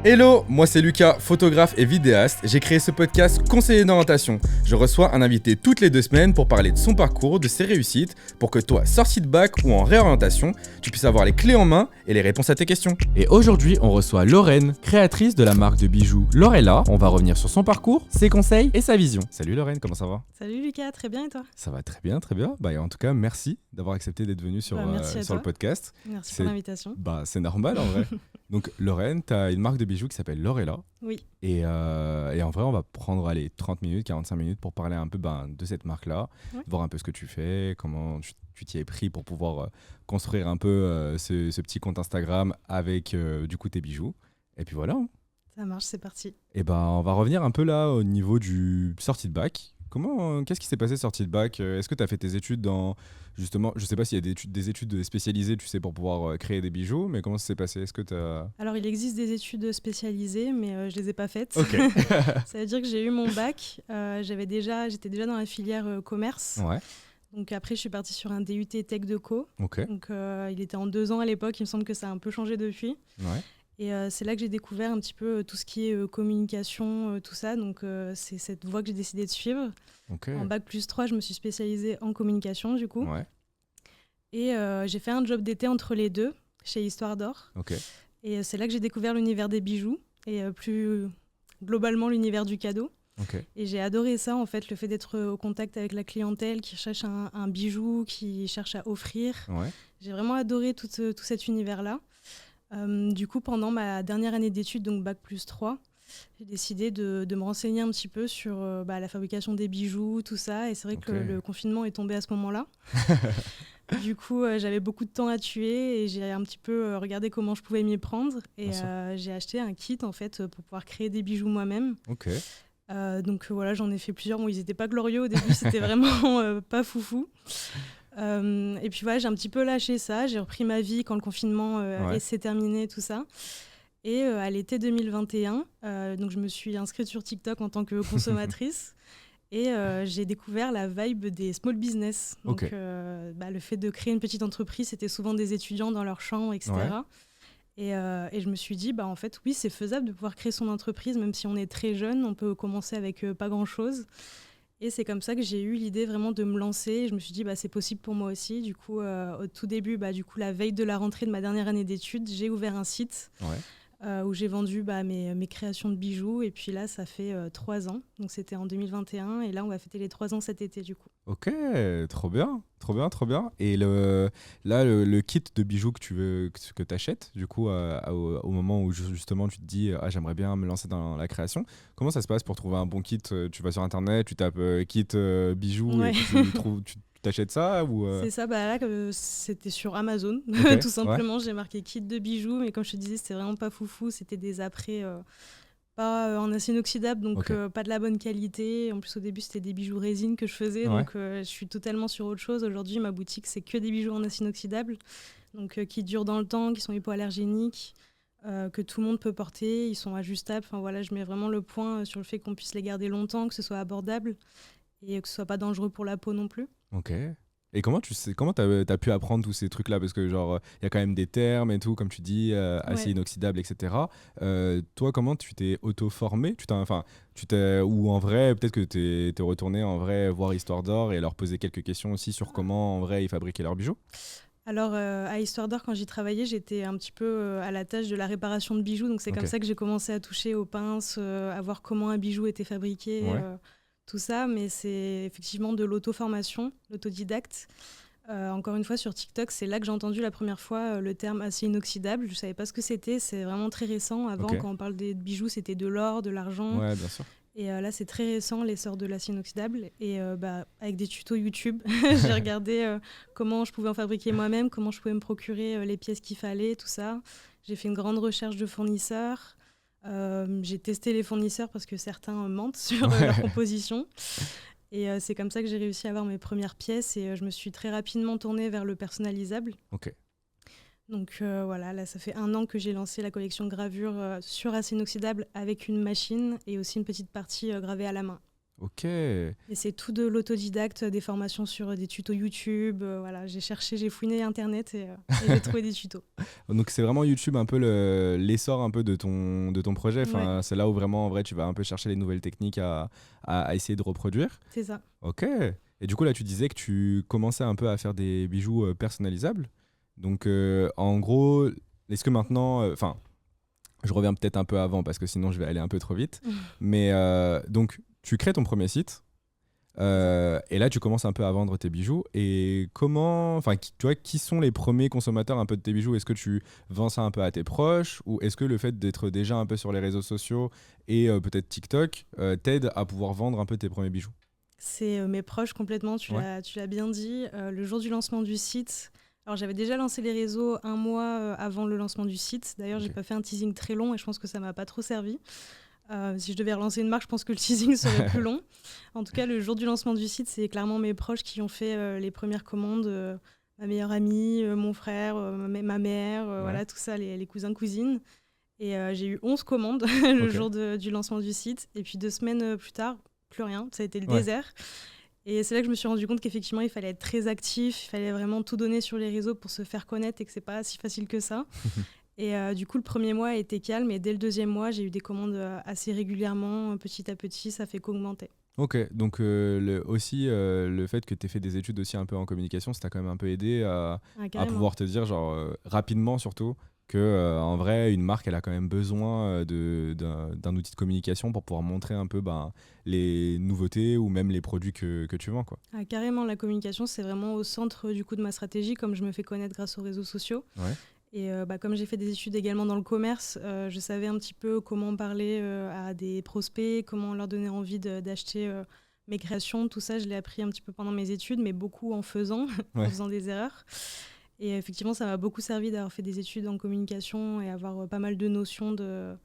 Hello, moi c'est Lucas, photographe et vidéaste. J'ai créé ce podcast Conseiller d'orientation. Je reçois un invité toutes les 2 semaines pour parler de son parcours, de ses réussites, pour que toi, sorti de bac ou en réorientation, tu puisses avoir les clés en main et les réponses à tes questions. Et aujourd'hui, on reçoit Lorraine, créatrice de la marque de bijoux Lorella. On va revenir sur son parcours, ses conseils et sa vision. Salut Lorraine, comment ça va ? Salut Lucas, très bien et toi ? Ça va très bien, très bien. En tout cas, merci d'avoir accepté d'être venu sur le podcast. Merci pour l'invitation. C'est normal en vrai. Donc Lorraine, tu as une marque de bijoux qui s'appelle Lorella. Oui. Et en vrai, on va prendre 30 minutes, 45 minutes pour parler un peu de cette marque-là, voir un peu ce que tu fais, comment tu t'y es pris pour pouvoir construire un peu ce petit compte Instagram avec du coup tes bijoux. Et puis voilà. Ça marche, c'est parti. Et on va revenir un peu là au niveau du sortie de bac. Qu'est-ce qui s'est passé sortie de bac ? Est-ce que tu as fait tes études dans... Justement, je sais pas s'il y a des études spécialisées, tu sais, pour pouvoir créer des bijoux, mais comment ça s'est passé ? Est-ce que t'as... Alors, il existe des études spécialisées, mais je les ai pas faites. Ok. Ça veut dire que j'ai eu mon bac, j'étais déjà dans la filière commerce. Ouais. Donc après, je suis partie sur un DUT Tech Deco. Ok. Donc il était en 2 ans à l'époque, il me semble que ça a un peu changé depuis. Ouais. Et c'est là que j'ai découvert un petit peu tout ce qui est communication, tout ça. Donc c'est cette voie que j'ai décidé de suivre. Okay. En bac plus 3, je me suis spécialisée en communication du coup. Ouais. Et j'ai fait un job d'été entre les deux, chez Histoire d'Or. Okay. Et c'est là que j'ai découvert l'univers des bijoux et plus globalement l'univers du cadeau. Okay. Et j'ai adoré ça, en fait, le fait d'être au contact avec la clientèle qui cherche un bijou, qui cherche à offrir. Ouais. J'ai vraiment adoré tout cet univers-là. Du coup, pendant ma dernière année d'études, donc bac plus 3, j'ai décidé de me renseigner un petit peu sur la fabrication des bijoux, tout ça. Et c'est vrai que le confinement est tombé à ce moment-là. Du coup, j'avais beaucoup de temps à tuer et j'ai un petit peu regardé comment je pouvais m'y prendre. Et j'ai acheté un kit, en fait, pour pouvoir créer des bijoux moi-même. Ok. Donc voilà, j'en ai fait plusieurs. Bon, ils n'étaient pas glorieux au début, c'était vraiment pas foufou. Et puis voilà, j'ai un petit peu lâché ça. J'ai repris ma vie quand le confinement s'est terminé, tout ça. Et à l'été 2021, donc je me suis inscrite sur TikTok en tant que consommatrice. Et j'ai découvert la vibe des small business. Donc le fait de créer une petite entreprise, c'était souvent des étudiants dans leur chambre, etc. Ouais. Et je me suis dit, en fait, oui, c'est faisable de pouvoir créer son entreprise, même si on est très jeune, on peut commencer avec pas grand-chose. Et c'est comme ça que j'ai eu l'idée vraiment de me lancer. Je me suis dit, c'est possible pour moi aussi. Du coup, au tout début, la veille de la rentrée de ma dernière année d'études, j'ai ouvert un site où j'ai vendu mes créations de bijoux. Et puis là, ça fait 3 ans. Donc c'était en 2021. Et là, on va fêter les 3 ans cet été, du coup. Ok, trop bien. Et le kit de bijoux que tu achètes, du coup, au moment où justement tu te dis j'aimerais bien me lancer dans la création, comment ça se passe pour trouver un bon kit ? Tu vas sur internet, tu tapes kit bijoux et tu t'achètes ça ou C'est ça, là, c'était sur Amazon, tout simplement. J'ai marqué kit de bijoux, mais comme je te disais, c'était vraiment pas foufou, c'était des apprêts pas en acier inoxydable, donc pas de la bonne qualité. En plus, au début, c'était des bijoux résine que je faisais, donc je suis totalement sur autre chose. Aujourd'hui, ma boutique, c'est que des bijoux en acier inoxydable, donc qui durent dans le temps, qui sont hypoallergéniques, que tout le monde peut porter, ils sont ajustables. Enfin voilà, je mets vraiment le point sur le fait qu'on puisse les garder longtemps, que ce soit abordable et que ce soit pas dangereux pour la peau non plus. Ok. Et comment t'as pu apprendre tous ces trucs-là ? Parce que y a quand même des termes et tout, comme tu dis, acier inoxydable, etc. Toi, comment tu t'es auto-formé ? Ou en vrai, peut-être que t'es retourné en vrai voir Histoire d'Or et leur poser quelques questions aussi sur comment en vrai ils fabriquaient leurs bijoux ? Alors, à Histoire d'Or, quand j'y travaillais, j'étais un petit peu à la tâche de la réparation de bijoux. Donc, c'est comme ça que j'ai commencé à toucher aux pinces, à voir comment un bijou était fabriqué. Tout ça, mais c'est effectivement de l'auto-formation, l'autodidacte. Encore une fois, sur TikTok, c'est là que j'ai entendu la première fois le terme acier inoxydable. Je ne savais pas ce que c'était, c'est vraiment très récent. Avant, quand on parle des bijoux, c'était de l'or, de l'argent. Ouais, bien sûr. Et là, c'est très récent, l'essor de l'acier inoxydable. Et avec des tutos YouTube, j'ai regardé comment je pouvais en fabriquer moi-même, comment je pouvais me procurer les pièces qu'il fallait, tout ça. J'ai fait une grande recherche de fournisseurs. J'ai testé les fournisseurs parce que certains mentent sur leur composition. Et c'est comme ça que j'ai réussi à avoir mes premières pièces et je me suis très rapidement tournée vers le personnalisable. Ok. Donc là, ça fait 1 an que j'ai lancé la collection gravure sur acier inoxydable avec une machine et aussi une petite partie gravée à la main. Ok. Et c'est tout de l'autodidacte, des formations sur des tutos YouTube. Voilà, j'ai cherché, j'ai fouiné Internet et j'ai trouvé des tutos. Donc c'est vraiment YouTube un peu l'essor un peu de ton projet. Enfin, c'est là où vraiment en vrai tu vas un peu chercher les nouvelles techniques à essayer de reproduire. C'est ça. Ok. Et du coup là tu disais que tu commençais un peu à faire des bijoux personnalisables. Donc en gros, est-ce que maintenant, enfin, je reviens peut-être un peu avant parce que sinon je vais aller un peu trop vite. Mais donc tu crées ton premier site. Et là, tu commences un peu à vendre tes bijoux. Et comment, enfin, tu vois, qui sont les premiers consommateurs un peu de tes bijoux? Est-ce que tu vends ça un peu à tes proches, ou est-ce que le fait d'être déjà un peu sur les réseaux sociaux et peut-être TikTok t'aide à pouvoir vendre un peu tes premiers bijoux? C'est mes proches complètement, tu l'as bien dit. Le jour du lancement du site, alors j'avais déjà lancé les réseaux un mois avant le lancement du site. D'ailleurs, j'ai pas fait un teasing très long et je pense que ça m'a pas trop servi. Si je devais relancer une marque, je pense que le teasing serait plus long. En tout cas, le jour du lancement du site, c'est clairement mes proches qui ont fait les premières commandes. Ma meilleure amie, mon frère, ma mère, voilà, tout ça, les cousins, cousines. Et j'ai eu 11 commandes le jour du lancement du site. Et puis 2 semaines plus tard, plus rien. Ça a été le désert. Et c'est là que je me suis rendu compte qu'effectivement, il fallait être très actif. Il fallait vraiment tout donner sur les réseaux pour se faire connaître et que c'est pas si facile que ça. Et du coup, le premier mois a été calme. Et dès le deuxième mois, j'ai eu des commandes assez régulièrement. Petit à petit, ça fait qu'augmenter. Ok, donc aussi le fait que tu aies fait des études aussi un peu en communication, ça t'a quand même un peu aidé à pouvoir te dire, genre rapidement surtout, que en vrai, une marque, elle a quand même besoin d'un outil de communication pour pouvoir montrer un peu les nouveautés ou même les produits que tu vends, quoi. Ah, carrément, la communication, c'est vraiment au centre du coup de ma stratégie, comme je me fais connaître grâce aux réseaux sociaux. Ouais. Et comme j'ai fait des études également dans le commerce, je savais un petit peu comment parler à des prospects, comment leur donner envie d'acheter mes créations. Tout ça, je l'ai appris un petit peu pendant mes études, mais beaucoup en faisant, en faisant des erreurs. Et effectivement, ça m'a beaucoup servi d'avoir fait des études en communication et avoir pas mal de notions de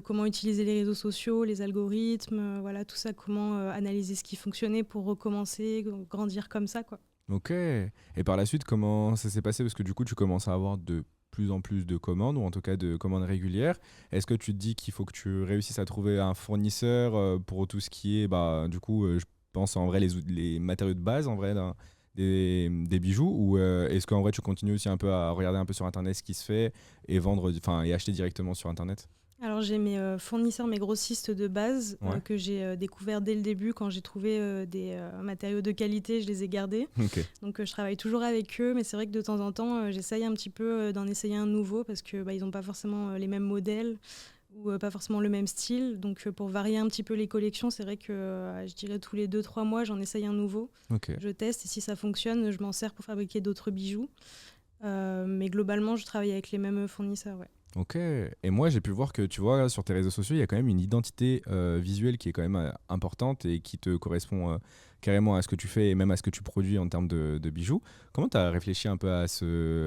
comment utiliser les réseaux sociaux, les algorithmes, voilà, tout ça, comment analyser ce qui fonctionnait pour recommencer, grandir comme ça, quoi. Ok. Et par la suite, comment ça s'est passé? Parce que du coup, tu commences à avoir de plus en plus de commandes, ou en tout cas de commandes régulières. Est-ce que tu te dis qu'il faut que tu réussisses à trouver un fournisseur pour tout ce qui est, du coup, je pense en vrai les matériaux de base, en vrai, des bijoux, ou est-ce qu'en vrai tu continues aussi un peu à regarder un peu sur Internet ce qui se fait et vendre, enfin, et acheter directement sur Internet? Alors j'ai mes fournisseurs, mes grossistes de base que j'ai découvert dès le début. Quand j'ai trouvé des matériaux de qualité, je les ai gardés. Okay. Donc je travaille toujours avec eux, mais c'est vrai que de temps en temps, j'essaye un petit peu d'en essayer un nouveau parce que ils n'ont pas forcément les mêmes modèles ou pas forcément le même style. Donc pour varier un petit peu les collections, c'est vrai que je dirais tous les 2-3 mois, j'en essaye un nouveau. Okay. Je teste et si ça fonctionne, je m'en sers pour fabriquer d'autres bijoux. Mais globalement, je travaille avec les mêmes fournisseurs, ouais. Ok, et moi j'ai pu voir que tu vois sur tes réseaux sociaux il y a quand même une identité visuelle qui est quand même importante et qui te correspond carrément à ce que tu fais et même à ce que tu produis en termes de bijoux. Comment tu as réfléchi un peu à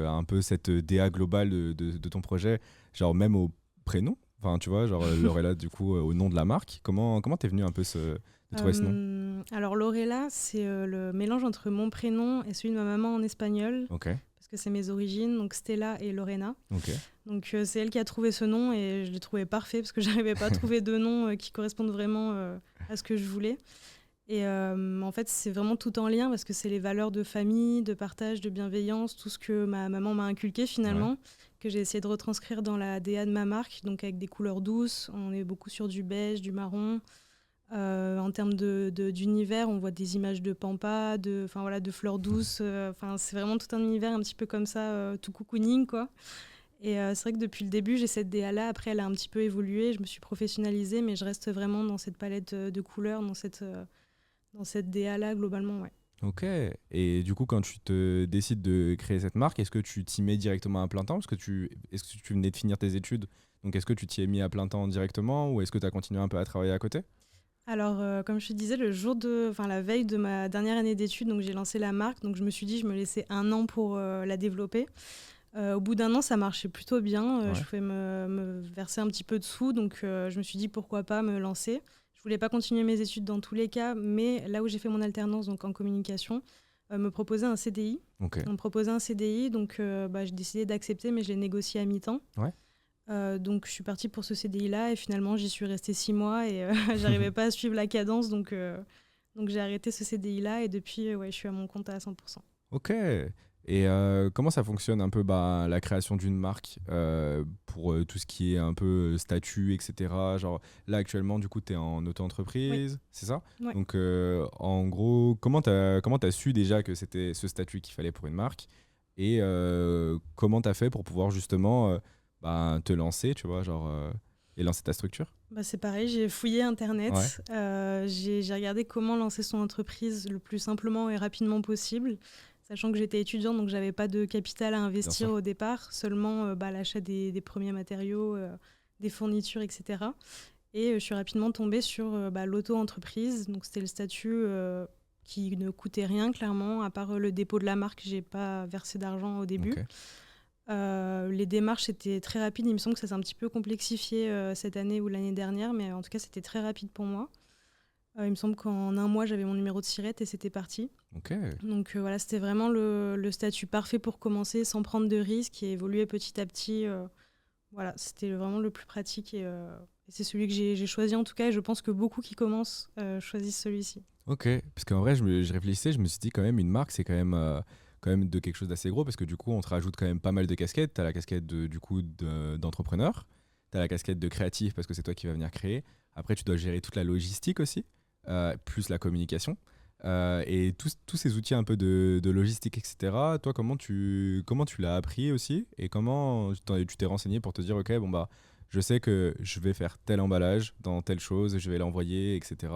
un peu cette DA globale de ton projet, genre même au prénom, enfin tu vois, genre Lorella du coup au nom de la marque, comment t'es venu un peu de trouver ce nom? Alors Lorella, c'est le mélange entre mon prénom et celui de ma maman en espagnol. Ok. Parce que c'est mes origines, donc Stella et Lorena. Okay. Donc c'est elle qui a trouvé ce nom et je l'ai trouvé parfait parce que j'arrivais pas à trouver de nom qui correspondent vraiment à ce que je voulais. Et en fait, c'est vraiment tout en lien parce que c'est les valeurs de famille, de partage, de bienveillance, tout ce que ma maman m'a inculqué finalement, que j'ai essayé de retranscrire dans la DA de ma marque, donc avec des couleurs douces. On est beaucoup sur du beige, du marron. En termes d'univers, on voit des images de pampas, de fleurs douces. C'est vraiment tout un univers un petit peu comme ça, tout cocooning, quoi. Et c'est vrai que depuis le début, j'ai cette DA-là. Après, elle a un petit peu évolué. Je me suis professionnalisée, mais je reste vraiment dans cette palette de couleurs, dans cette DA-là, globalement, ouais. Ok. Et du coup, quand tu te décides de créer cette marque, est-ce que tu t'y mets directement à plein temps? Est-ce que tu venais de finir tes études? Donc, est-ce que tu t'y es mis à plein temps directement ou est-ce que tu as continué un peu à travailler à côté? Alors, comme je te disais, la veille de ma dernière année d'études, donc j'ai lancé la marque. Donc, je me suis dit, je me laissais 1 an pour la développer. Au bout d'1 an, ça marchait plutôt bien. Je pouvais me verser un petit peu de sous. Donc, je me suis dit, pourquoi pas me lancer. Je voulais pas continuer mes études dans tous les cas, mais là où j'ai fait mon alternance, donc en communication, me proposait un CDI. Okay. On me proposait un CDI, donc j'ai décidé d'accepter, mais je l'ai négocié à mi-temps. Ouais. Donc je suis partie pour ce CDI-là et finalement j'y suis restée 6 mois et j'arrivais pas à suivre la cadence, donc j'ai arrêté ce CDI-là et depuis je suis à mon compte à 100%. Ok. Et comment ça fonctionne un peu la création d'une marque pour tout ce qui est un peu statut, etc. Genre là actuellement du coup tu es en auto-entreprise, c'est ça? Ouais. Donc en gros, comment t'as su déjà que c'était ce statut qu'il fallait pour une marque et comment t'as fait pour pouvoir justement te lancer, tu vois, genre et lancer ta structure? C'est pareil, j'ai fouillé Internet, Ouais. j'ai regardé comment lancer son entreprise le plus simplement et rapidement possible, sachant que j'étais étudiante, donc j'avais pas de capital à investir au départ, seulement l'achat des premiers matériaux, des fournitures, etc. Et je suis rapidement tombée sur l'auto-entreprise, donc c'était le statut qui ne coûtait rien, clairement, à part le dépôt de la marque, j'ai pas versé d'argent au début. Okay. Les démarches étaient très rapides, il me semble que ça s'est un petit peu complexifié cette année ou l'année dernière, mais en tout cas c'était très rapide pour moi. Il me semble qu'en 1 mois j'avais mon numéro de SIRET et c'était parti. Okay. Donc voilà, c'était vraiment le statut parfait pour commencer sans prendre de risques et évoluer petit à petit. Voilà, c'était vraiment le plus pratique et c'est celui que j'ai choisi en tout cas, et je pense que beaucoup qui commencent choisissent celui-ci. Ok, parce qu'en vrai je réfléchissais, je me suis dit quand même une marque c'est quand même de quelque chose d'assez gros parce que du coup on te rajoute quand même pas mal de casquettes. T'as la casquette d'entrepreneur, t'as la casquette de créatif parce que c'est toi qui vas venir créer. Après tu dois gérer toute la logistique aussi, plus la communication. Et tous ces outils un peu de logistique, etc. Toi, comment tu l'as appris aussi et comment tu t'es renseigné pour te dire, ok, bon bah, je sais que je vais faire tel emballage dans telle chose, je vais l'envoyer, etc.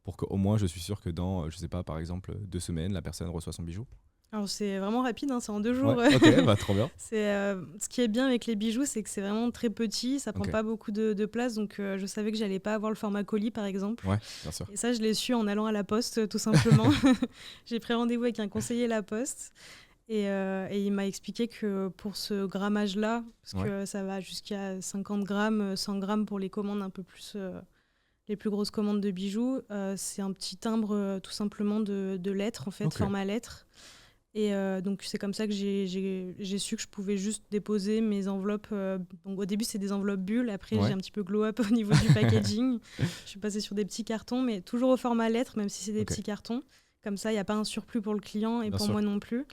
Pour qu'au moins, je suis sûr que dans, je sais pas, par exemple, 2 semaines, la personne reçoit son bijou. Alors c'est vraiment rapide, hein, c'est en 2 jours. Ouais, ok, trop bien. Ce qui est bien avec les bijoux, c'est que c'est vraiment très petit, ça prend pas beaucoup de place, donc je savais que j'allais pas avoir le format colis par exemple. Ouais, bien sûr. Et ça, je l'ai su en allant à la poste, tout simplement. J'ai pris rendez-vous avec un conseiller à la poste et il m'a expliqué que pour ce grammage-là, parce que ça va jusqu'à 50 grammes, 100 grammes pour les commandes un peu plus... les plus grosses commandes de bijoux, c'est un petit timbre tout simplement de lettres, en fait, format lettres. Et donc c'est comme ça que j'ai su que je pouvais juste déposer mes enveloppes. Donc au début c'est des enveloppes bulles, après j'ai un petit peu glow up au niveau du packaging. Je suis passée sur des petits cartons, mais toujours au format lettres, même si c'est des petits cartons. Comme ça il n'y a pas un surplus pour le client et pour moi non plus.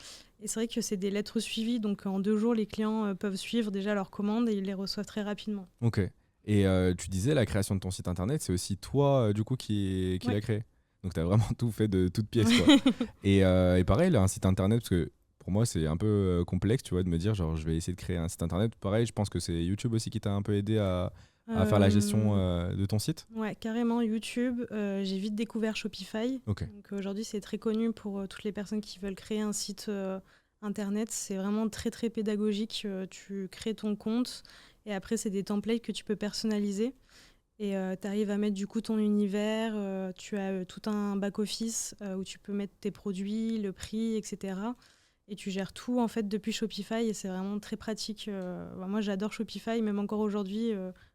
Et c'est vrai que c'est des lettres suivies, donc en 2 jours les clients peuvent suivre déjà leurs commandes et ils les reçoivent très rapidement. Ok. Et tu disais la création de ton site internet, c'est aussi toi du coup qui l'a créé. Donc tu as vraiment tout fait de toutes pièces quoi. Et pareil, là, un site internet, parce que pour moi c'est un peu complexe, tu vois, de me dire genre je vais essayer de créer un site internet. Pareil, je pense que c'est YouTube aussi qui t'a un peu aidé à faire la gestion de ton site. Ouais, carrément YouTube. J'ai vite découvert Shopify. Okay. Donc aujourd'hui c'est très connu pour toutes les personnes qui veulent créer un site internet. C'est vraiment très très pédagogique. Tu crées ton compte et après c'est des templates que tu peux personnaliser. Et tu arrives à mettre du coup ton univers, tu as tout un back-office où tu peux mettre tes produits, le prix, etc. Et tu gères tout en fait depuis Shopify et c'est vraiment très pratique. Moi j'adore Shopify, même encore aujourd'hui.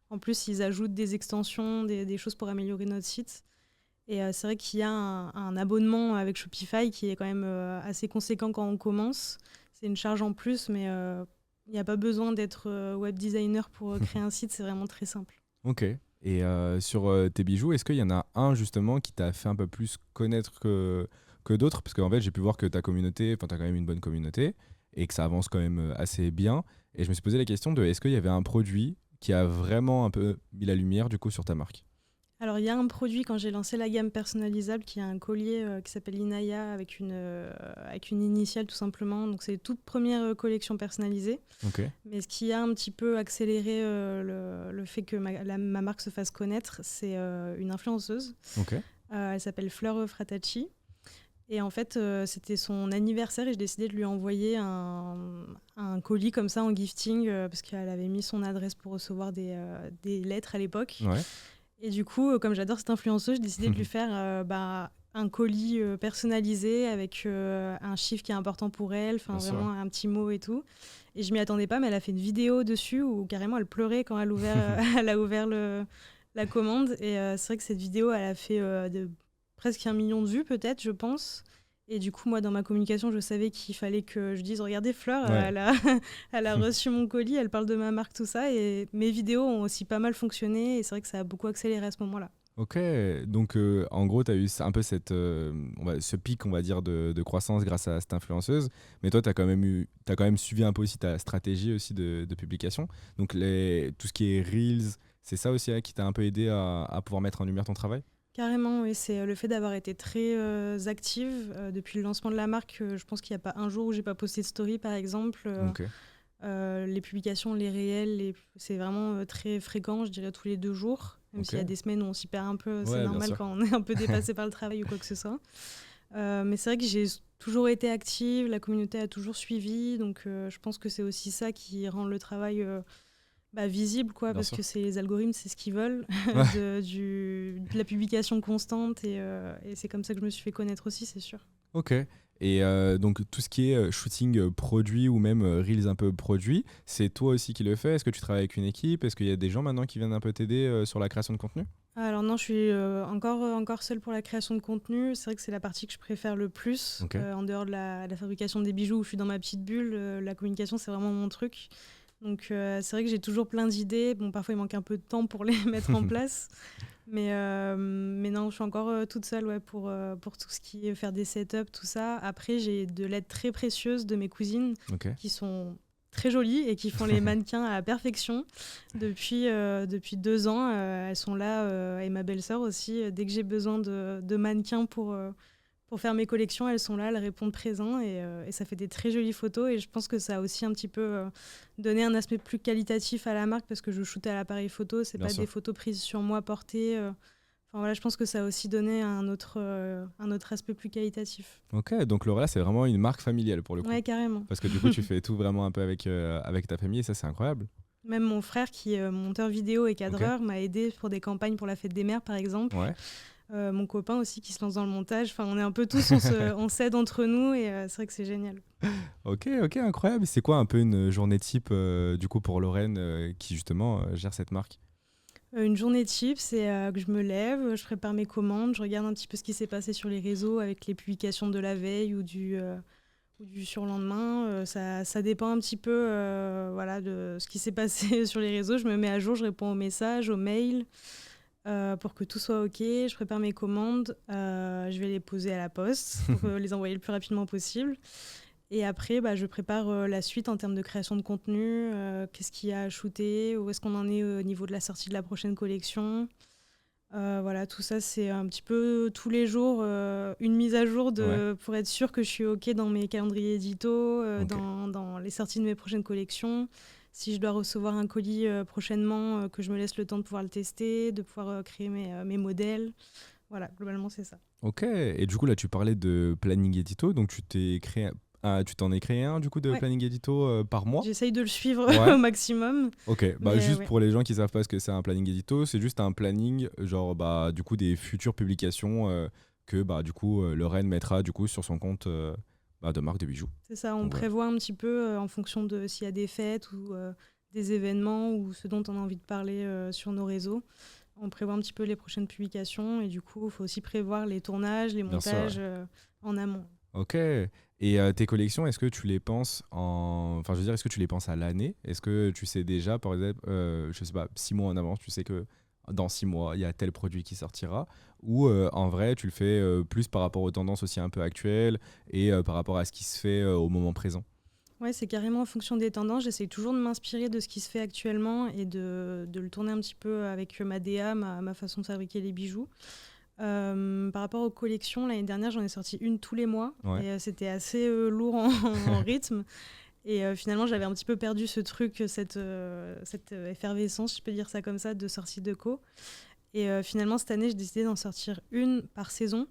En plus ils ajoutent des extensions, des choses pour améliorer notre site. Et c'est vrai qu'il y a un abonnement avec Shopify qui est quand même assez conséquent quand on commence. C'est une charge en plus, mais il n'y a pas besoin d'être web designer pour créer un site, c'est vraiment très simple. Ok. Et sur tes bijoux, est-ce qu'il y en a un justement qui t'a fait un peu plus connaître que d'autres? Parce qu'en fait, j'ai pu voir que ta communauté, enfin, tu as quand même une bonne communauté et que ça avance quand même assez bien. Et je me suis posé la question de est-ce qu'il y avait un produit qui a vraiment un peu mis la lumière du coup sur ta marque? Alors, il y a un produit, quand j'ai lancé la gamme personnalisable, qui est un collier qui s'appelle Inaya avec une initiale tout simplement. Donc, c'est les toutes premières collections personnalisées. Okay. Mais ce qui a un petit peu accéléré le fait que ma marque se fasse connaître, c'est une influenceuse. Okay. Elle s'appelle Fleur Fratacci. Et en fait, c'était son anniversaire et j'ai décidé de lui envoyer un colis comme ça en gifting parce qu'elle avait mis son adresse pour recevoir des lettres à l'époque. Ouais. Et du coup, comme j'adore cette influenceuse, j'ai décidé de lui faire un colis personnalisé avec un chiffre qui est important pour elle, vraiment un petit mot et tout. Et je m'y attendais pas, mais elle a fait une vidéo dessus où carrément elle pleurait quand elle a ouvert la commande. Et c'est vrai que cette vidéo, elle a fait presque 1 million de vues peut-être, je pense. Et du coup, moi, dans ma communication, je savais qu'il fallait que je dise, regardez, Fleur, Ouais. elle a reçu mon colis, elle parle de ma marque, tout ça. Et mes vidéos ont aussi pas mal fonctionné. Et c'est vrai que ça a beaucoup accéléré à ce moment-là. Ok, donc en gros, tu as eu un peu ce pic, on va dire, de croissance grâce à cette influenceuse. Mais toi, tu as quand même suivi un peu aussi ta stratégie aussi de publication. Donc tout ce qui est Reels, c'est ça aussi qui t'a un peu aidé à pouvoir mettre en lumière ton travail? Carrément, oui. C'est le fait d'avoir été très active depuis le lancement de la marque. Je pense qu'il n'y a pas un jour où j'ai pas posté de story, par exemple. Ok. Les publications, les réels, c'est vraiment très fréquent, je dirais tous les 2 jours. Même Ok. s'il y a des semaines où on s'y perd un peu, Ouais, c'est bien normal sûr. quand on est un peu dépassé par le travail ou quoi que ce soit. Mais c'est vrai que j'ai toujours été active, la communauté a toujours suivi, donc je pense que c'est aussi ça qui rend le travail visible, quoi, Bien parce sûr. que c'est les algorithmes, c'est ce qu'ils veulent, Ouais. de la publication constante, et c'est comme ça que je me suis fait connaître aussi, c'est sûr. Ok. Et donc tout ce qui est shooting produit ou même Reels un peu produit, c'est toi aussi qui le fais? Est-ce que tu travailles avec une équipe? Est-ce qu'il y a des gens maintenant qui viennent un peu t'aider sur la création de contenu? Alors non, je suis encore seule pour la création de contenu. C'est vrai que c'est la partie que je préfère le plus. Ok. En dehors de la fabrication des bijoux où je suis dans ma petite bulle, la communication, c'est vraiment mon truc. Donc c'est vrai que j'ai toujours plein d'idées. Bon, parfois, il manque un peu de temps pour les mettre en place. Mais non, je suis encore toute seule, ouais, pour tout ce qui est faire des setups, tout ça. Après, j'ai de l'aide très précieuse de mes cousines Ok. qui sont très jolies et qui font les mannequins à la perfection. Depuis 2 ans, elles sont là, et ma belle-sœur aussi. Dès que j'ai besoin de mannequins pour faire mes collections, elles sont là, elles répondent présent et ça fait des très jolies photos. Et je pense que ça a aussi un petit peu donné un aspect plus qualitatif à la marque parce que je shootais à l'appareil photo, c'est Bien pas sûr. des photos prises sur moi portées. Enfin voilà, je pense que ça a aussi donné un autre aspect plus qualitatif. Ok, donc L'Oréal, c'est vraiment une marque familiale pour le coup. Ouais, carrément. Parce que du coup, tu fais tout vraiment un peu avec ta famille et ça, c'est incroyable. Même mon frère, qui est monteur vidéo et cadreur, m'a aidé pour des campagnes pour la fête des mères, par exemple. Ouais. Mon copain aussi qui se lance dans le montage. Enfin, on est un peu tous, on s'aide entre nous et c'est vrai que c'est génial. Ok, incroyable. C'est quoi un peu une journée type du coup pour Lorraine qui justement gère cette marque? Une journée type, c'est que je me lève, je prépare mes commandes, je regarde un petit peu ce qui s'est passé sur les réseaux avec les publications de la veille ou du surlendemain. Ça dépend un petit peu voilà, de ce qui s'est passé sur les réseaux. Je me mets à jour, je réponds aux messages, aux mails pour que tout soit OK. Je prépare mes commandes, je vais les poser à la poste pour les envoyer le plus rapidement possible. Et après, je prépare la suite en termes de création de contenu. Qu'est-ce qu'il y a à shooter? Où est-ce qu'on en est au niveau de la sortie de la prochaine collection? Voilà, tout ça, c'est un petit peu tous les jours une mise à jour pour être sûr que je suis OK dans mes calendriers édito, Ok. dans les sorties de mes prochaines collections. Si je dois recevoir un colis prochainement, que je me laisse le temps de pouvoir le tester, de pouvoir créer mes modèles. Voilà, globalement, c'est ça. Ok, et du coup là tu parlais de planning édito, donc tu t'en es créé un du coup de Ouais. planning édito par mois? J'essaye de le suivre Ouais. au maximum. Ok, Mais juste ouais. pour les gens qui savent pas ce que c'est un planning édito, c'est juste un planning genre du coup des futures publications que du coup Lorraine mettra du coup sur son compte de marque de bijoux. C'est ça, on Donc, voilà. prévoit un petit peu en fonction de s'il y a des fêtes ou des événements ou ce dont on a envie de parler sur nos réseaux. On prévoit un petit peu les prochaines publications et du coup, il faut aussi prévoir les tournages, les Bien sûr, ouais. montages en amont. Ok. Et tes collections, est-ce que tu les penses enfin je veux dire, est-ce que tu les penses à l'année? Est-ce que tu sais déjà, par exemple, je sais pas, 6 mois en avance, tu sais que dans 6 mois, il y a tel produit qui sortira? Ou en vrai, tu le fais plus par rapport aux tendances aussi un peu actuelles et par rapport à ce qui se fait au moment présent? Ouais, c'est carrément en fonction des tendances. J'essaye toujours de m'inspirer de ce qui se fait actuellement et de le tourner un petit peu avec ma DA, ma façon de fabriquer les bijoux. Par rapport aux collections, l'année dernière, j'en ai sorti une tous les mois. Ouais. Et c'était assez lourd en rythme. Et finalement, j'avais un petit peu perdu ce truc, cette effervescence, je peux dire ça comme ça, de sortie de co. Et finalement, cette année, j'ai décidé d'en sortir une par saison.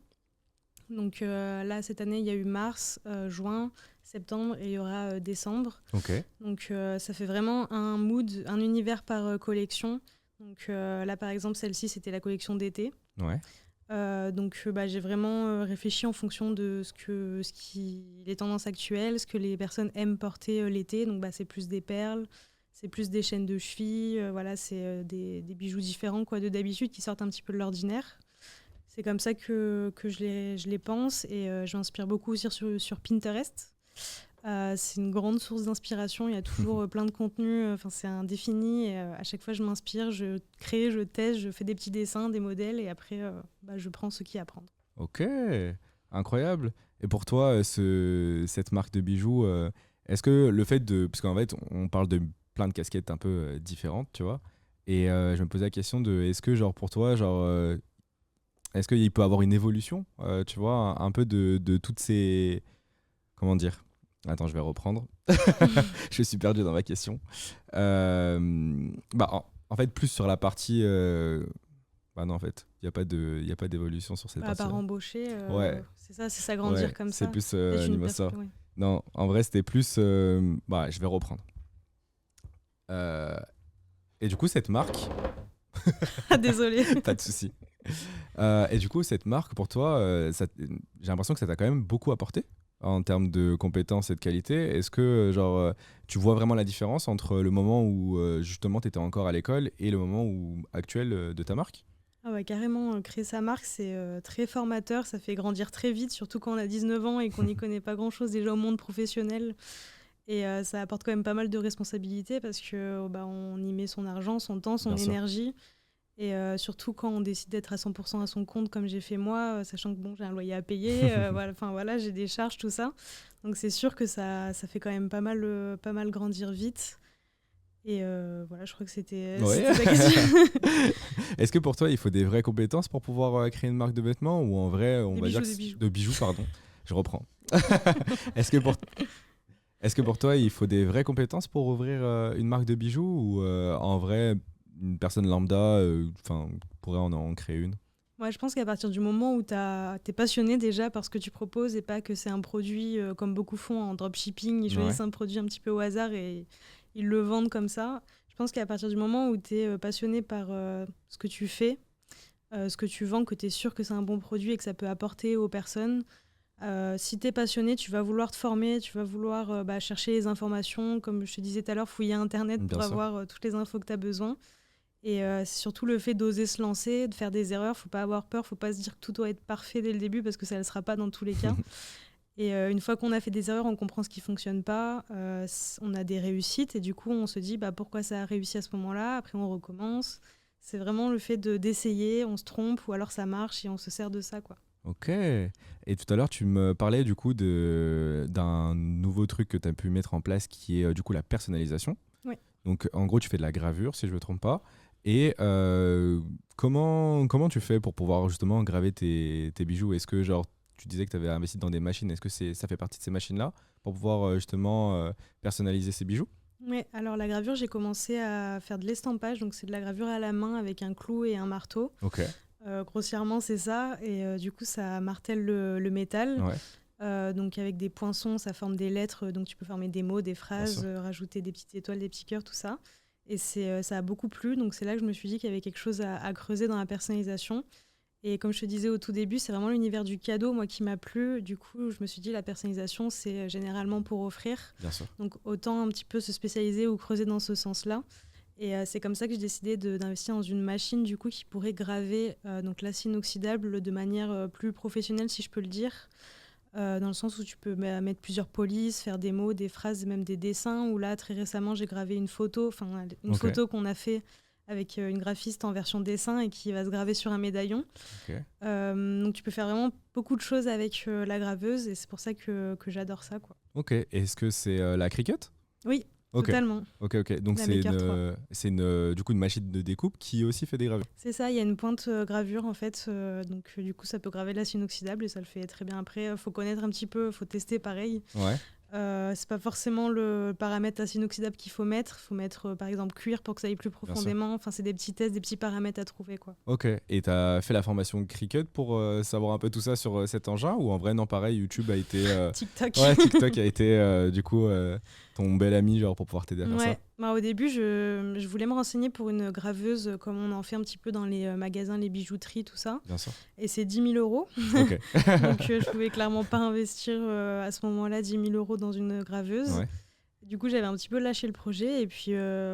Donc là, cette année, il y a eu mars, juin, septembre et il y aura décembre. Ok. Donc ça fait vraiment un mood, un univers par collection. Donc là, par exemple, celle-ci, c'était la collection d'été. Ouais. Donc j'ai vraiment réfléchi en fonction de les tendances actuelles, ce que les personnes aiment porter l'été. Donc c'est plus des perles, c'est plus des chaînes de cheville, voilà, c'est des bijoux différents quoi, de d'habitude qui sortent un petit peu de l'ordinaire. C'est comme ça que je les pense et je m'inspire beaucoup aussi sur Pinterest. C'est une grande source d'inspiration, il y a toujours plein de contenus, c'est indéfini et à chaque fois je m'inspire, je crée, je teste, je fais des petits dessins, des modèles et après je prends ce qu'il y a à prendre. Ok, incroyable. Et pour toi, cette marque de bijoux, est-ce que le fait de... Parce qu'en fait, on parle de plein de casquettes un peu différentes, tu vois, et je me posais la question de, est-ce que genre pour toi, est-ce qu'il peut avoir une évolution, tu vois, un peu de toutes ces... Comment dire? Attends, je vais reprendre. Je suis perdu dans ma question. En fait, plus sur la partie... Bah non, en fait, il n'y a pas d'évolution sur cette partie. À part embaucher, ouais. c'est ça, grandir comme ça. C'est plus niveau ça. Ouais. Non, en vrai, c'était plus... je vais reprendre. Et du coup, cette marque... Désolée. Pas de souci. Et du coup, cette marque, pour toi, j'ai l'impression que ça t'a quand même beaucoup apporté en termes de compétences et de qualité. Est-ce que tu vois vraiment la différence entre le moment où justement tu étais encore à l'école et le moment actuel de ta marque? Ah ouais, carrément, créer sa marque, c'est très formateur, ça fait grandir très vite, surtout quand on a 19 ans et qu'on n'y connaît pas grand-chose déjà au monde professionnel. Et ça apporte quand même pas mal de responsabilités parce qu'on y met son argent, son temps, son énergie. Et surtout quand on décide d'être à 100% à son compte comme j'ai fait moi, sachant que j'ai un loyer à payer, voilà, j'ai des charges, tout ça. Donc c'est sûr que ça fait quand même pas mal grandir vite. Et je crois que c'était la question. Est-ce que pour toi, il faut des vraies compétences pour pouvoir créer une marque de vêtements ou en vrai, de bijoux, pardon. Je reprends. Est-ce que pour toi, il faut des vraies compétences pour ouvrir une marque de bijoux ou en vrai, une personne lambda pourrait en créer une? Ouais, je pense qu'à partir du moment où t'es passionné déjà par ce que tu proposes et pas que c'est un produit comme beaucoup font en dropshipping, ils choisissent un produit un petit peu au hasard et ils le vendent comme ça. Je pense qu'à partir du moment où t'es passionné par ce que tu fais, ce que tu vends, que t'es sûr que c'est un bon produit et que ça peut apporter aux personnes, si t'es passionné, tu vas vouloir te former, tu vas vouloir chercher les informations, comme je te disais tout à l'heure, fouiller Internet pour avoir toutes les infos que t'as besoin. Et c'est surtout le fait d'oser se lancer, de faire des erreurs. Faut pas avoir peur, faut pas se dire que tout doit être parfait dès le début parce que ça ne le sera pas dans tous les cas. Et une fois qu'on a fait des erreurs, on comprend ce qui fonctionne pas. On a des réussites et du coup, on se dit pourquoi ça a réussi à ce moment-là. Après, on recommence. C'est vraiment le fait d'essayer, on se trompe ou alors ça marche et on se sert de ça, quoi. Ok. Et tout à l'heure, tu me parlais du coup d'un nouveau truc que tu as pu mettre en place qui est du coup la personnalisation. Oui. Donc en gros, tu fais de la gravure, si je ne me trompe pas. Et comment tu fais pour pouvoir justement graver tes bijoux? Est-ce que tu disais que tu avais investi dans des machines, est-ce que ça fait partie de ces machines-là pour pouvoir justement personnaliser ces bijoux? Oui, alors la gravure, j'ai commencé à faire de l'estampage, donc c'est de la gravure à la main avec un clou et un marteau. Ok. Grossièrement, c'est ça, et du coup, ça martèle le métal. Ouais. Donc avec des poinçons, ça forme des lettres, donc tu peux former des mots, des phrases, rajouter des petites étoiles, des petits cœurs, tout ça. Et ça a beaucoup plu, donc c'est là que je me suis dit qu'il y avait quelque chose à creuser dans la personnalisation. Et comme je te disais au tout début, c'est vraiment l'univers du cadeau, moi, qui m'a plu. Du coup, je me suis dit, la personnalisation, c'est généralement pour offrir. Bien sûr. Donc autant un petit peu se spécialiser ou creuser dans ce sens-là. Et c'est comme ça que j'ai décidé d'investir dans une machine du coup, qui pourrait graver donc l'acier inoxydable de manière plus professionnelle, si je peux le dire. Dans le sens où tu peux mettre plusieurs polices, faire des mots, des phrases, et même des dessins. Où là, très récemment, j'ai gravé une photo photo qu'on a fait avec une graphiste en version dessin et qui va se graver sur un médaillon. Donc tu peux faire vraiment beaucoup de choses avec la graveuse et c'est pour ça que j'adore ça, quoi. Ok, est-ce que c'est la Cricut? Oui, totalement. Ok. Donc c'est du coup une machine de découpe qui aussi fait des gravures. C'est ça, il y a une pointe gravure en fait. Donc du coup, ça peut graver de l'acier inoxydable et ça le fait très bien. Après, faut connaître un petit peu, faut tester pareil. Ouais. C'est pas forcément le paramètre acier inoxydable qu'il faut mettre. Il faut mettre par exemple cuir pour que ça aille plus profondément. Enfin, c'est des petits tests, des petits paramètres à trouver, quoi. Ok. Et t'as fait la formation Cricut pour savoir un peu tout ça sur cet engin ou en vrai non, pareil, YouTube a été TikTok. Ouais, TikTok a été du coup ton bel ami pour pouvoir t'aider à faire ça. Au début, je voulais me renseigner pour une graveuse comme on en fait un petit peu dans les magasins, les bijouteries, tout ça. Bien sûr. Et c'est 10 000 €. Ok. Donc je pouvais clairement pas investir à ce moment-là 10 000 € dans une graveuse. Ouais. Du coup, j'avais un petit peu lâché le projet et puis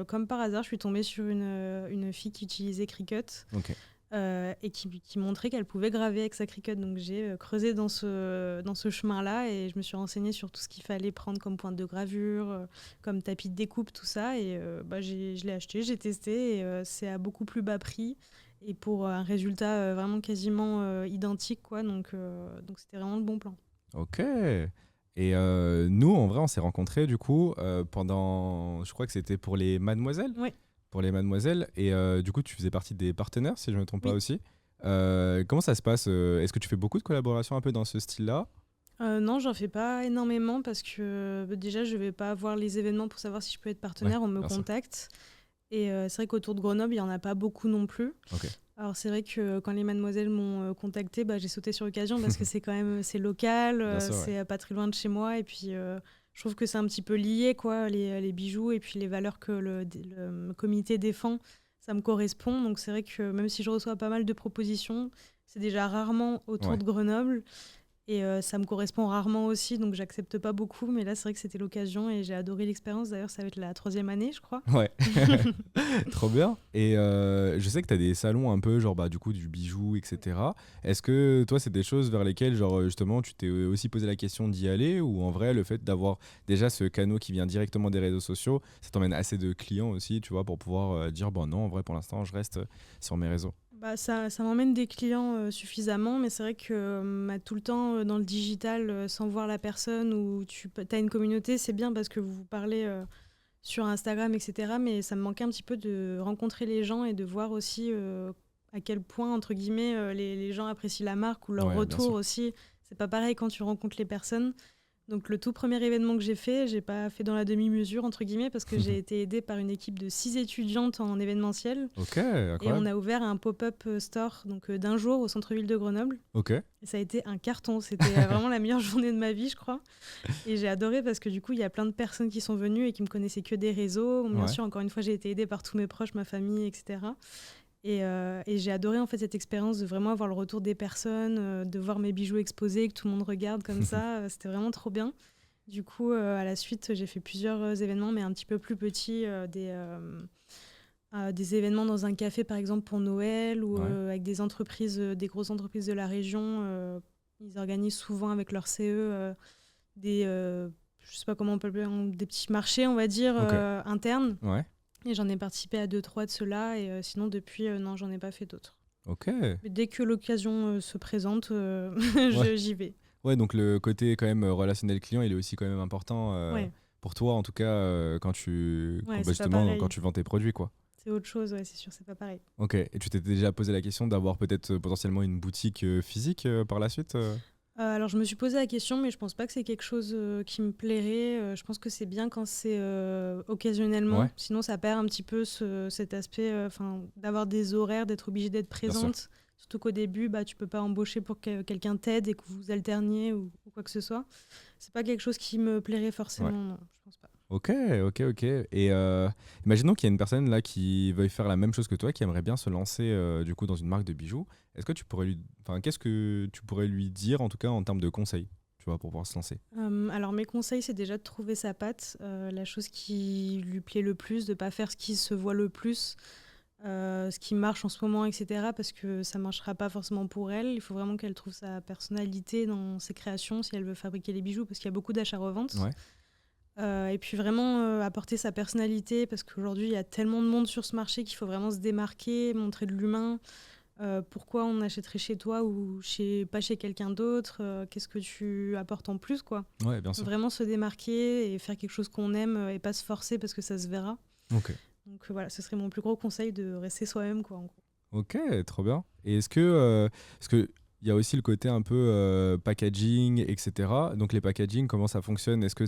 comme par hasard, je suis tombée sur une fille qui utilisait Cricut. Ok. et qui montrait qu'elle pouvait graver avec sa Cricut. Donc j'ai creusé dans ce chemin-là et je me suis renseignée sur tout ce qu'il fallait prendre comme pointe de gravure, comme tapis de découpe, tout ça. Et je l'ai acheté, j'ai testé et c'est à beaucoup plus bas prix et pour un résultat vraiment quasiment identique, quoi. Donc c'était vraiment le bon plan. Ok. Et nous, en vrai, on s'est rencontrés du coup pendant, je crois que c'était pour les Mademoiselles. Oui. Pour les Mademoiselles. Et du coup, tu faisais partie des partenaires, si je ne me trompe pas Oui. aussi. Comment ça se passe Est-ce que tu fais beaucoup de collaborations un peu dans ce style-là? Non, j'en fais pas énormément parce que déjà, je vais pas voir les événements pour savoir si je peux être partenaire. Ouais, On me bien sûr. contacte. Et c'est vrai qu'autour de Grenoble, il n'y en a pas beaucoup non plus. Ok. Alors c'est vrai que quand les Mademoiselles m'ont contacté, j'ai sauté sur l'occasion parce que c'est local, Bien sûr, ouais. c'est pas très loin de chez moi. Et puis je trouve que c'est un petit peu lié, quoi, les bijoux et puis les valeurs que le comité défend, ça me correspond. Donc c'est vrai que même si je reçois pas mal de propositions, c'est déjà rarement autour Ouais. de Grenoble. Et ça me correspond rarement aussi, donc j'accepte pas beaucoup. Mais là, c'est vrai que c'était l'occasion et j'ai adoré l'expérience. D'ailleurs, ça va être la 3e année, je crois. Ouais, trop bien. Et je sais que tu as des salons un peu, genre du coup, du bijou, etc. Est-ce que toi, c'est des choses vers lesquelles, genre justement, tu t'es aussi posé la question d'y aller ou en vrai, le fait d'avoir déjà ce canal qui vient directement des réseaux sociaux, ça t'emmène assez de clients aussi, tu vois, pour pouvoir dire, bon, non, en vrai, pour l'instant, je reste sur mes réseaux. Ça m'emmène des clients suffisamment, mais c'est vrai que tout le temps dans le digital, sans voir la personne, où tu as une communauté, c'est bien parce que vous vous parlez sur Instagram, etc. Mais ça me manquait un petit peu de rencontrer les gens et de voir aussi à quel point, entre guillemets, les gens apprécient la marque ou leur Ouais, bien retour sûr. aussi. C'est pas pareil quand tu rencontres les personnes. Donc le tout premier événement que j'ai pas fait dans la demi-mesure, entre guillemets, parce que j'ai été aidée par une équipe de 6 étudiantes en événementiel. Ok, Et on incroyable. a ouvert un pop-up store d'un jour au centre-ville de Grenoble. Ok. Et ça a été un carton. C'était vraiment la meilleure journée de ma vie, je crois. Et j'ai adoré parce que du coup, il y a plein de personnes qui sont venues et qui me connaissaient que des réseaux. Bien Ouais. sûr, encore une fois, j'ai été aidée par tous mes proches, ma famille, etc. Et j'ai adoré en fait cette expérience de vraiment avoir le retour des personnes, de voir mes bijoux exposés, que tout le monde regarde comme ça. C'était vraiment trop bien. Du coup, à la suite, j'ai fait plusieurs événements, mais un petit peu plus petits, des événements dans un café, par exemple, pour Noël, ou Ouais. avec des entreprises, des grosses entreprises de la région. Ils organisent souvent avec leur CE je sais pas comment on peut appeler, des petits marchés, on va dire, Ok. internes. Ouais. Et j'en ai participé à 2-3 de ceux-là. Et sinon, depuis, non, j'en ai pas fait d'autres. Ok. Mais dès que l'occasion se présente, Ouais. j'y vais. Ouais, donc le côté quand même relationnel client, il est aussi quand même important Ouais. pour toi, en tout cas, quand tu Ouais, quand, c'est pas justement pareil. quand tu vends tes produits, quoi. C'est autre chose, ouais, c'est sûr, c'est pas pareil. Ok. Et tu t'es déjà posé la question d'avoir peut-être potentiellement une boutique physique par la suite Alors, je me suis posé la question, mais je pense pas que c'est quelque chose qui me plairait. Je pense que c'est bien quand c'est occasionnellement. Ouais. Sinon, ça perd un petit peu cet aspect d'avoir des horaires, d'être obligé d'être présente. Surtout qu'au début, tu peux pas embaucher pour que quelqu'un t'aide et que vous alterniez ou quoi que ce soit. C'est pas quelque chose qui me plairait forcément, Ouais. non, je pense pas. Ok. Et imaginons qu'il y a une personne là qui veuille faire la même chose que toi, qui aimerait bien se lancer du coup dans une marque de bijoux. Est-ce que tu pourrais qu'est-ce que tu pourrais lui dire en tout cas en termes de conseils, tu vois, pour pouvoir se lancer? Alors mes conseils, c'est déjà de trouver sa patte, la chose qui lui plaît le plus, de pas faire ce qui se voit le plus, ce qui marche en ce moment, etc. Parce que ça marchera pas forcément pour elle. Il faut vraiment qu'elle trouve sa personnalité dans ses créations si elle veut fabriquer les bijoux, parce qu'il y a beaucoup d'achats-reventes. Ouais. Et puis vraiment apporter sa personnalité, parce qu'aujourd'hui il y a tellement de monde sur ce marché qu'il faut vraiment se démarquer, montrer de l'humain. Pourquoi on achèterait chez toi ou pas chez quelqu'un d'autre, qu'est-ce que tu apportes en plus, quoi. Ouais, bien sûr. Vraiment se démarquer et faire quelque chose qu'on aime et pas se forcer parce que ça se verra. Ok. Donc voilà, ce serait mon plus gros conseil, de rester soi-même, quoi, en gros. Ok, trop bien. Et est-ce que parce que il y a aussi le côté un peu packaging, etc. Donc les packaging, comment ça fonctionne? Est-ce que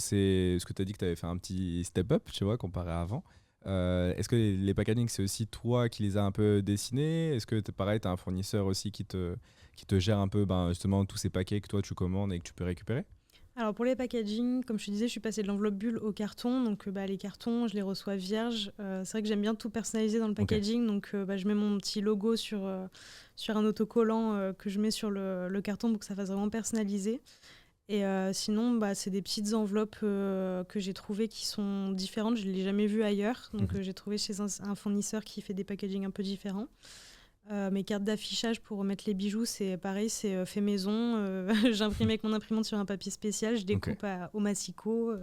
tu as dit que tu avais fait un petit step up, tu vois, comparé à avant? Est-ce que les packaging, c'est aussi toi qui les as un peu dessinés? Est-ce que pareil, tu as un fournisseur aussi qui te gère un peu justement tous ces paquets que toi tu commandes et que tu peux récupérer? Alors pour les packaging, comme je te disais, je suis passée de l'enveloppe bulle au carton. Donc les cartons, je les reçois vierges. C'est vrai que j'aime bien tout personnaliser dans le packaging. Donc je mets mon petit logo sur un autocollant que je mets sur le carton pour que ça fasse vraiment personnalisé. Et sinon, c'est des petites enveloppes que j'ai trouvées qui sont différentes. Je ne l'ai jamais vues ailleurs. Donc j'ai trouvé chez un fournisseur qui fait des packaging un peu différents. Mes cartes d'affichage pour mettre les bijoux, c'est pareil, c'est fait maison. J'imprime avec mon imprimante sur un papier spécial, je découpe au massicot.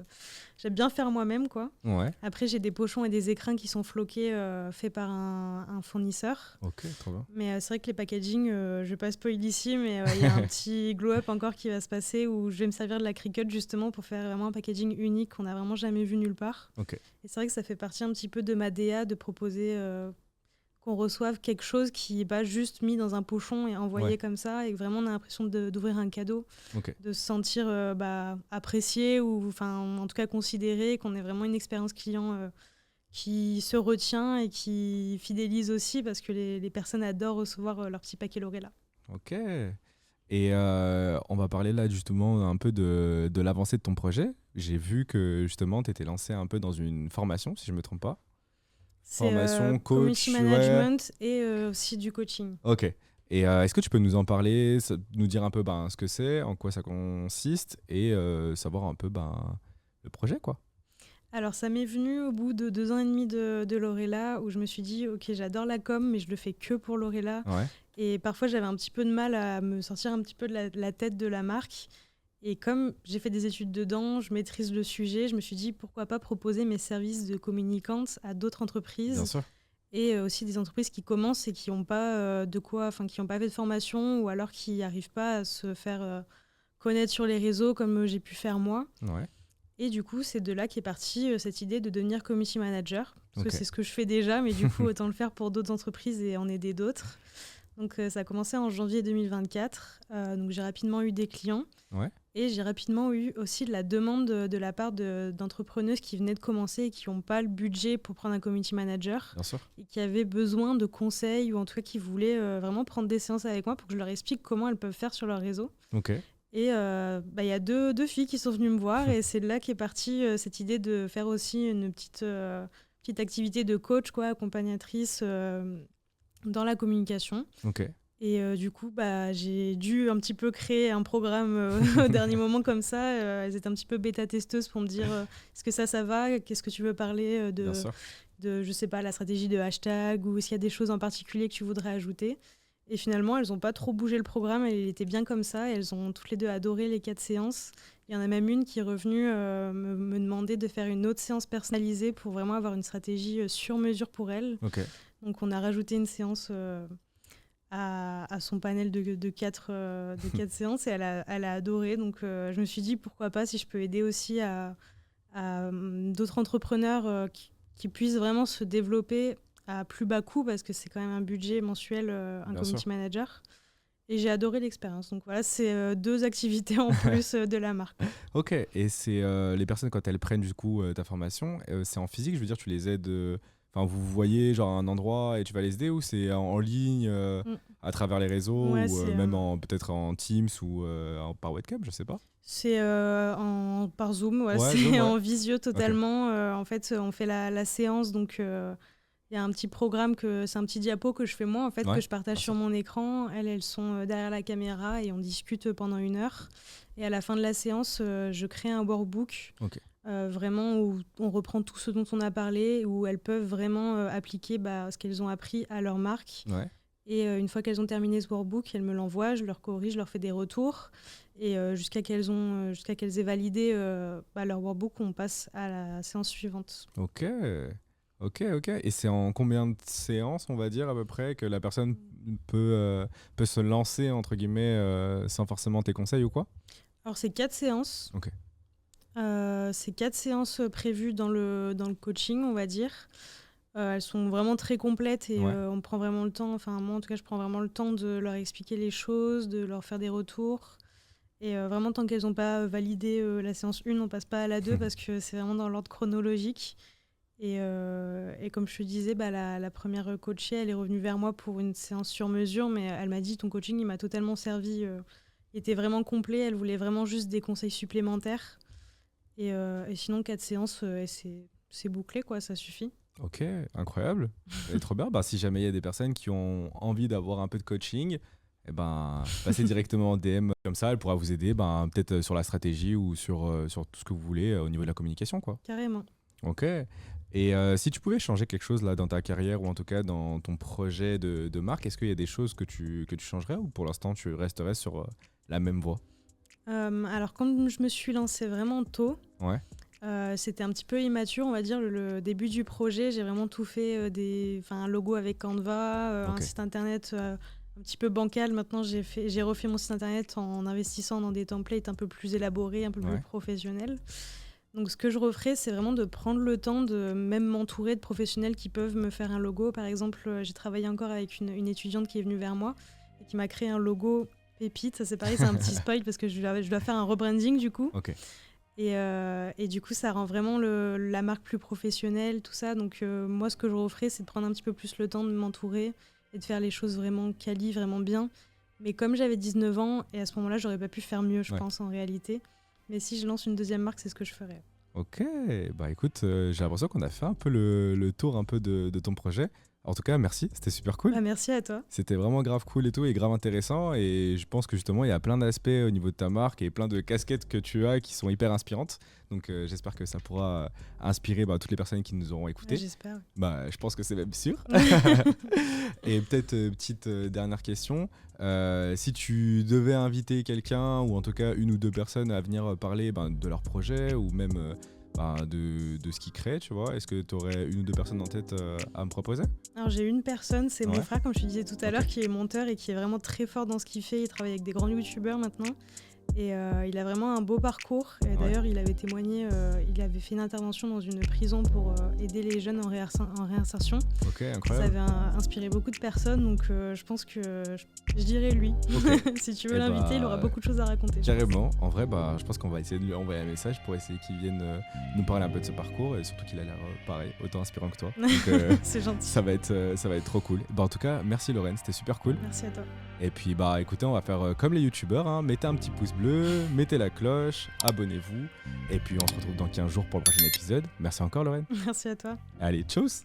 J'aime bien faire moi-même, quoi. Ouais. Après, j'ai des pochons et des écrins qui sont floqués, faits par un fournisseur. Ok, trop bien. Mais c'est vrai que les packaging, je vais pas spoil ici, mais il y a un petit glow-up encore qui va se passer où je vais me servir de la Cricut justement pour faire vraiment un packaging unique qu'on n'a vraiment jamais vu nulle part. Ok. Et c'est vrai que ça fait partie un petit peu de ma DA de proposer qu'on reçoive quelque chose qui n'est pas juste mis dans un pochon et envoyé comme ça, et que vraiment on a l'impression d'ouvrir un cadeau, de se sentir apprécié ou en tout cas considéré, qu'on ait vraiment une expérience client qui se retient et qui fidélise aussi, parce que les personnes adorent recevoir leur petit paquet Lorella. Ok. Et on va parler là justement un peu de l'avancée de ton projet. J'ai vu que justement tu étais lancé un peu dans une formation, si je ne me trompe pas. Formation, coach, community management et aussi du coaching. Ok. Et est-ce que tu peux nous en parler, nous dire un peu ce que c'est, en quoi ça consiste, et savoir un peu le projet, quoi. Alors, ça m'est venu au bout de 2 ans et demi de Lorella, où je me suis dit, ok, j'adore la com, mais je le fais que pour Lorella. Ouais. Et parfois, j'avais un petit peu de mal à me sortir un petit peu de la tête de la marque. Et comme j'ai fait des études dedans, je maîtrise le sujet, je me suis dit, pourquoi pas proposer mes services de communicante à d'autres entreprises. Bien sûr. Et aussi des entreprises qui commencent et qui n'ont pas qui n'ont pas fait de formation, ou alors qui n'arrivent pas à se faire connaître sur les réseaux comme j'ai pu faire moi. Ouais. Et du coup, c'est de là qu'est partie cette idée de devenir community manager. Parce que c'est ce que je fais déjà, mais du coup, autant le faire pour d'autres entreprises et en aider d'autres. Donc ça a commencé en janvier 2024. Donc j'ai rapidement eu des clients. Ouais. Et j'ai rapidement eu aussi de la demande de la part d'entrepreneuses qui venaient de commencer et qui n'ont pas le budget pour prendre un community manager. Bien sûr. Et qui avaient besoin de conseils, ou en tout cas qui voulaient vraiment prendre des séances avec moi pour que je leur explique comment elles peuvent faire sur leur réseau. Ok. Et y a deux filles qui sont venues me voir et c'est de là qu'est partie cette idée de faire aussi une petite activité de coach, quoi, accompagnatrice dans la communication. Ok. Et du coup, j'ai dû un petit peu créer un programme au dernier moment comme ça. Elles étaient un petit peu bêta-testeuses pour me dire est-ce que ça va, qu'est-ce que tu veux parler de, je sais pas, la stratégie de hashtag, ou est-ce qu'il y a des choses en particulier que tu voudrais ajouter. Et finalement, elles n'ont pas trop bougé le programme, il était bien comme ça. Elles ont toutes les deux adoré les 4 séances. Il y en a même une qui est revenue me demander de faire une autre séance personnalisée pour vraiment avoir une stratégie sur mesure pour elle. Okay. Donc on a rajouté une séance à son panel de 4 séances, et elle a adoré. Donc je me suis dit pourquoi pas, si je peux aider aussi à d'autres entrepreneurs qui puissent vraiment se développer à plus bas coût, parce que c'est quand même un budget mensuel, un community manager. Et j'ai adoré l'expérience. Donc voilà, c'est 2 activités en plus de la marque. Ok, et c'est les personnes, quand elles prennent du coup ta formation, c'est en physique, je veux dire, tu les aides, enfin vous voyez genre un endroit et tu vas les aider, ou c'est en ligne à travers les réseaux, ou même peut-être en Teams ou par webcam, je sais pas. C'est par Zoom, c'est Zoom, en visio totalement. Okay. En fait, on fait la séance, donc il y a un petit programme, c'est un petit diapo que je fais moi, en fait, que je partage sur mon écran. Elles sont derrière la caméra et on discute pendant 1 heure. Et à la fin de la séance, je crée un workbook, vraiment où on reprend tout ce dont on a parlé, où elles peuvent vraiment appliquer ce qu'elles ont appris à leur marque. Ouais. Et une fois qu'elles ont terminé ce workbook, elles me l'envoient, je leur corrige, je leur fais des retours. Et jusqu'à qu'elles aient validé leur workbook, on passe à la séance suivante. Ok. Et c'est en combien de séances, on va dire, à peu près, que la personne peut se lancer, entre guillemets, sans forcément tes conseils ou quoi? Alors, c'est 4 séances. Ok. C'est 4 séances prévues dans le coaching, on va dire. Elles sont vraiment très complètes, et on prend vraiment le temps, enfin moi en tout cas je prends vraiment le temps de leur expliquer les choses, de leur faire des retours. Et vraiment, tant qu'elles n'ont pas validé la séance 1, on passe pas à la 2 parce que c'est vraiment dans l'ordre chronologique. Et comme je te disais, la première coachée, elle est revenue vers moi pour une séance sur mesure, mais elle m'a dit, ton coaching, il m'a totalement servi. Il était vraiment complet, elle voulait vraiment juste des conseils supplémentaires. Et sinon, 4 séances, c'est bouclé, quoi, ça suffit. Ok, incroyable. Trop bien. Si jamais il y a des personnes qui ont envie d'avoir un peu de coaching, passez directement en DM comme ça, elle pourra vous aider peut-être sur la stratégie ou sur tout ce que vous voulez au niveau de la communication, quoi. Carrément. Ok. Et si tu pouvais changer quelque chose là dans ta carrière ou en tout cas dans ton projet de marque, est-ce qu'il y a des choses que tu changerais ou pour l'instant tu resterais sur la même voie? Alors, quand je me suis lancée vraiment tôt, Ouais, c'était un petit peu immature, on va dire, le début du projet. J'ai vraiment tout fait, un logo avec Canva, un ok. site internet un petit peu bancal. Maintenant, j'ai refait mon site internet en investissant dans des templates un peu plus élaborés, un peu plus Ouais. professionnels. Donc, ce que je referais, c'est vraiment de prendre le temps de même m'entourer de professionnels qui peuvent me faire un logo. Par exemple, j'ai travaillé encore avec une étudiante qui est venue vers moi et qui m'a créé un logo pépite. Ça, c'est pareil, c'est un petit spoil parce que je dois faire un rebranding du coup. Ok. Et du coup, ça rend vraiment la marque plus professionnelle, tout ça. Donc, moi, ce que je referais, c'est de prendre un petit peu plus le temps de m'entourer et de faire les choses vraiment quali, vraiment bien. Mais comme j'avais 19 ans, et à ce moment-là, j'aurais pas pu faire mieux, je Ouais. pense, en réalité. Mais si je lance une deuxième marque, c'est ce que je ferais. Ok, bah écoute, j'ai l'impression qu'on a fait un peu le tour un peu de ton projet. En tout cas, merci, c'était super cool. Bah, merci à toi. C'était vraiment grave cool et tout, et grave intéressant. Et je pense que justement, il y a plein d'aspects au niveau de ta marque et plein de casquettes que tu as qui sont hyper inspirantes. Donc j'espère que ça pourra inspirer toutes les personnes qui nous auront écoutés. Ouais, j'espère. Bah, je pense que c'est même sûr. Et peut-être petite dernière question. Si tu devais inviter quelqu'un, ou en tout cas une ou deux personnes à venir parler de leur projet, ou même de ce qu'ils créent, tu vois, est-ce que tu aurais une ou deux personnes en tête à me proposer? Alors, j'ai une personne, c'est mon Ouais. frère, comme je te disais tout à Ok. l'heure, qui est monteur et qui est vraiment très fort dans ce qu'il fait. Il travaille avec des grands youtubeurs maintenant. Et il a vraiment un beau parcours. Et d'ailleurs, il avait témoigné, il avait fait une intervention dans une prison pour aider les jeunes en réinsertion. Ok, Ça incroyable. avait inspiré beaucoup de personnes, donc je pense que je dirais lui. Ok. Si tu veux Eh l'inviter, il aura beaucoup de choses à raconter. je pense. Carrément. En vrai, je pense qu'on va essayer de lui envoyer un message pour essayer qu'il vienne nous parler un peu de ce parcours, et surtout qu'il a l'air pareil, autant inspirant que toi. Donc C'est gentil. ça va être trop cool. En tout cas, merci Lorraine, c'était super cool. Merci à toi. Et puis écoutez, on va faire comme les youtubeurs, hein. Mettez un petit pouce bleu, mettez la cloche, abonnez-vous, et puis on se retrouve dans 15 jours pour le prochain épisode. Merci encore Lorraine. Merci à toi. Allez, tchuss.